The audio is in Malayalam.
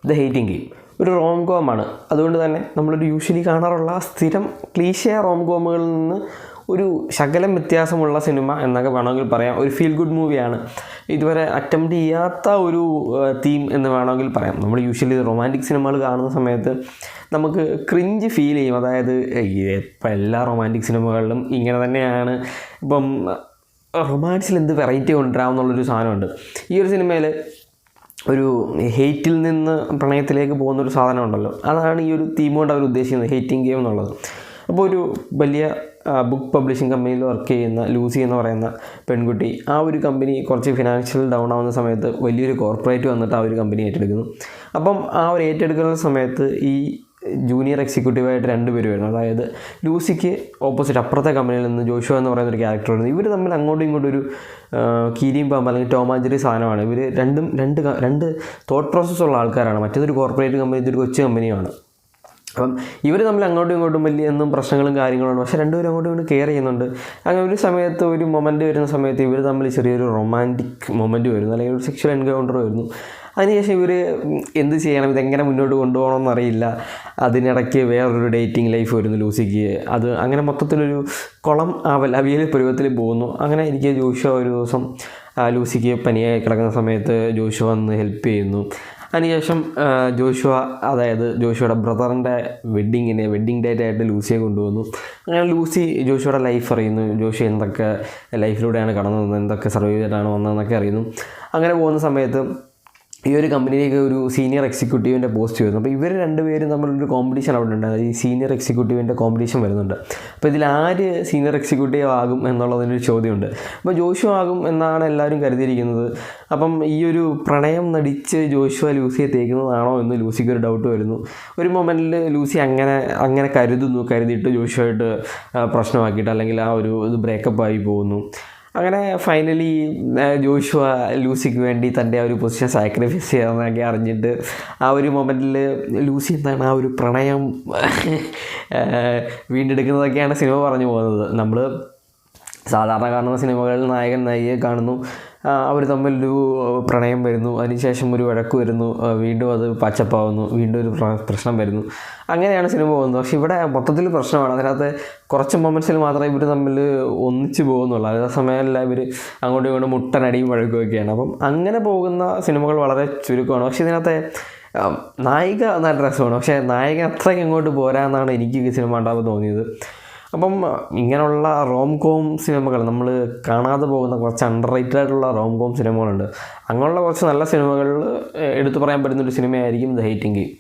ദ ഹേറ്റിംഗ് ഗെയിം ഒരു റോം കോമാണ്. അതുകൊണ്ട് തന്നെ നമ്മളൊരു യൂഷ്വലി കാണാറുള്ള സ്ഥിരം ക്ലീഷേ റോം കോമുകളിൽ നിന്ന് ഒരു ശകലം വ്യത്യാസമുള്ള സിനിമ എന്നൊക്കെ വേണമെങ്കിൽ പറയാം. ഒരു ഫീൽ ഗുഡ് മൂവിയാണ്. ഇതുവരെ അറ്റംപ്റ്റ് ചെയ്യാത്ത ഒരു തീം എന്ന് വേണമെങ്കിൽ പറയാം. നമ്മൾ യൂഷ്വലി റൊമാൻറ്റിക് സിനിമകൾ കാണുന്ന സമയത്ത് നമുക്ക് ക്രിഞ്ച് ഫീൽ ചെയ്യും. അതായത് ഇപ്പം എല്ലാ റൊമാൻറ്റിക് സിനിമകളിലും ഇങ്ങനെ തന്നെയാണ്, ഇപ്പം റൊമാൻസിൽ എന്ത് വെറൈറ്റി കൊണ്ടുവരാമെന്നുള്ളൊരു സാധനമുണ്ട്. ഈ ഒരു സിനിമയിൽ ഒരു ഹെയ്റ്റിൽ നിന്ന് പ്രണയത്തിലേക്ക് പോകുന്നൊരു സാധനം ഉണ്ടല്ലോ, അതാണ് ഈ ഒരു തീം കൊണ്ട് അവർ ഉദ്ദേശിക്കുന്നത്, ഹേറ്റിംഗ് ഗെയിം എന്നുള്ളത്. അപ്പോൾ ഒരു വലിയ ബുക്ക് പബ്ലിഷിംഗ് കമ്പനിയിൽ വർക്ക് ചെയ്യുന്ന ലൂസി എന്ന് പറയുന്ന പെൺകുട്ടി, ആ ഒരു കമ്പനി കുറച്ച് ഫിനാൻഷ്യൽ ഡൗൺ ആവുന്ന സമയത്ത് വലിയൊരു കോർപ്പറേറ്റ് വന്നിട്ട് ആ ഒരു കമ്പനി ഏറ്റെടുക്കുന്നു. അപ്പം ആ ഒരു ഏറ്റെടുക്കുന്ന സമയത്ത് ഈ ജൂനിയർ എക്സിക്യൂട്ടീവായിട്ട് 2 പേര് വരുന്നു. അതായത് ലൂസിക്ക് ഓപ്പോസിറ്റ് അപ്പുറത്തെ കമ്പനിയിൽ നിന്ന് ജോഷുവ എന്ന് പറയുന്നൊരു ക്യാരക്ടർ വരുന്നു. ഇവർ തമ്മിൽ അങ്ങോട്ടും ഇങ്ങോട്ടും ഒരു കീരിയും പാമ്പ് അല്ലെങ്കിൽ ടോമാഞ്ചറി സാധനമാണ്. ഇവർ രണ്ട് തോട്ട് പ്രോസസ്സുള്ള ആൾക്കാരാണ്. മറ്റേതൊരു കോർപ്പറേറ്റ് കമ്പനി, ഇതൊരു കൊച്ചു കമ്പനിയാണ്. അപ്പം ഇവർ തമ്മിൽ അങ്ങോട്ടും ഇങ്ങോട്ടും വലിയ എന്നും പ്രശ്നങ്ങളും കാര്യങ്ങളുണ്ട്. പക്ഷേ രണ്ടുപേരും അങ്ങോട്ടും ഇങ്ങോട്ടും കെയർ ചെയ്യുന്നുണ്ട്. അങ്ങനെ ഒരു സമയത്ത് ഒരു മൊമെൻറ്റ് വരുന്ന സമയത്ത് ഇവർ തമ്മിൽ ചെറിയൊരു റൊമാൻറ്റിക് മൊമെൻറ്റ് വരുന്നു, അല്ലെങ്കിൽ ഒരു സെക്ഷൽ എൻകൗണ്ടർ വരുന്നു. അതിനുശേഷം ഇവർ എന്ത് ചെയ്യണം, ഇതെങ്ങനെ മുന്നോട്ട് കൊണ്ടുപോകണമെന്ന് അറിയില്ല. അതിനിടയ്ക്ക് വേറൊരു ഡേറ്റിംഗ് ലൈഫ് വരുന്നു ലൂസിക്ക്. അത് അങ്ങനെ മൊത്തത്തിലൊരു കുളം അവിയൽ പരുവത്തിൽ പോകുന്നു. അങ്ങനെ എനിക്ക് ജോഷുവ ഒരു ദിവസം ലൂസിക്ക് പനിയായി കിടക്കുന്ന സമയത്ത് ജോഷുവ വന്ന് ഹെൽപ്പ് ചെയ്യുന്നു. അതിനുശേഷം അതായത് ജോഷുവയുടെ ബ്രദറിൻ്റെ വെഡ്ഡിങ് ഡേറ്റ് ആയിട്ട് ലൂസിയെ കൊണ്ടുവന്നു. അങ്ങനെ ലൂസി ജോഷുവയുടെ ലൈഫ് അറിയുന്നു. ജോഷു എന്തൊക്കെ ലൈഫിലൂടെയാണ് കടന്നു വന്നത്, എന്തൊക്കെ സർവൈവ് ചെയ്തിട്ടാണ് വന്നതെന്നൊക്കെ അറിയുന്നു. അങ്ങനെ പോകുന്ന സമയത്ത് ഈ ഒരു കമ്പനിയിലേക്ക് ഒരു സീനിയർ എക്സിക്യൂട്ടീവിൻ്റെ പോസ്റ്റ് വരുന്നു. അപ്പോൾ ഇവർ 2 പേരും തമ്മിലൊരു കോമ്പറ്റീഷൻ അവിടെ ഉണ്ട്. ഈ സീനിയർ എക്സിക്യൂട്ടീവിൻ്റെ കോമ്പറ്റീഷൻ വരുന്നുണ്ട്. അപ്പോൾ ഇതിൽ ആര് സീനിയർ എക്സിക്യൂട്ടീവ് ആകും എന്നുള്ളതിനൊരു ചോദ്യമുണ്ട്. അപ്പോൾ ജോഷു ആകും എന്നാണ് എല്ലാവരും കരുതിയിരിക്കുന്നത്. അപ്പം ഈ ഒരു പ്രണയം നടിച്ച് ജോഷുവ ലൂസിയെ തേക്കുന്നതാണോ എന്ന് ലൂസിക്ക് ഒരു ഡൗട്ട് വരുന്നു. ഒരു മൊമെൻറ്റിൽ ലൂസി അങ്ങനെ കരുതിയിട്ട് ജോഷുവായിട്ട് പ്രശ്നമാക്കിയിട്ട്, അല്ലെങ്കിൽ ആ ഒരു ഇത് ബ്രേക്കപ്പായി പോകുന്നു. അങ്ങനെ ഫൈനലി ജോഷുവ ലൂസിക്ക് വേണ്ടി തൻ്റെ ആ ഒരു പൊസിഷൻ സാക്രിഫൈസ് ചെയ്യാമെന്നൊക്കെ അറിഞ്ഞിട്ട് ആ ഒരു മൊമെൻറ്റിൽ ലൂസി എന്താണ് ആ ഒരു പ്രണയം വീണ്ടെടുക്കുന്നതൊക്കെയാണ് സിനിമ പറഞ്ഞു പോകുന്നത്. നമ്മൾ സാധാരണ കാണുന്ന സിനിമകളിൽ നായകൻ നായികയെ കാണുന്നു, അവർ തമ്മിലൊരു പ്രണയം വരുന്നു, അതിനുശേഷം ഒരു വഴക്ക് വരുന്നു, വീണ്ടും അത് പച്ചപ്പാവുന്നു, വീണ്ടും ഒരു പ്രശ്നം വരുന്നു. അങ്ങനെയാണ് സിനിമ പോകുന്നത്. പക്ഷേ ഇവിടെ മൊത്തത്തിൽ പ്രശ്നമാണ്. അതിനകത്ത് കുറച്ച് മൊമെൻറ്റ്സിൽ മാത്രമേ ഇവർ തമ്മിൽ ഒന്നിച്ച് പോകുന്നുള്ളൂ. അതേ സമയമല്ല ഇവർ അങ്ങോട്ടും ഇങ്ങോട്ടും മുട്ടനടിയും വഴക്കുകയൊക്കെയാണ്. അപ്പം അങ്ങനെ പോകുന്ന സിനിമകൾ വളരെ ചുരുക്കമാണ്. പക്ഷേ ഇതിനകത്തെ നായിക നല്ല രസമാണ്. പക്ഷേ നായകൻ അത്രയ്ക്ക് അങ്ങോട്ട് പോരാന്നാണ് എനിക്ക് ഈ സിനിമ ഉണ്ടാകുമ്പോൾ തോന്നിയത്. അപ്പം ഇങ്ങനെയുള്ള റോം കോം സിനിമകൾ, നമ്മൾ കാണാതെ പോകുന്ന കുറച്ച് അണ്ടർ റേറ്റഡ് ആയിട്ടുള്ള റോം കോം സിനിമകളുണ്ട്. അങ്ങനെയുള്ള കുറച്ച് നല്ല സിനിമകളിൽ എടുത്തു പറയാൻ പറ്റുന്നൊരു സിനിമയായിരിക്കും ദ ഹേറ്റിംഗ് ഗെയിം.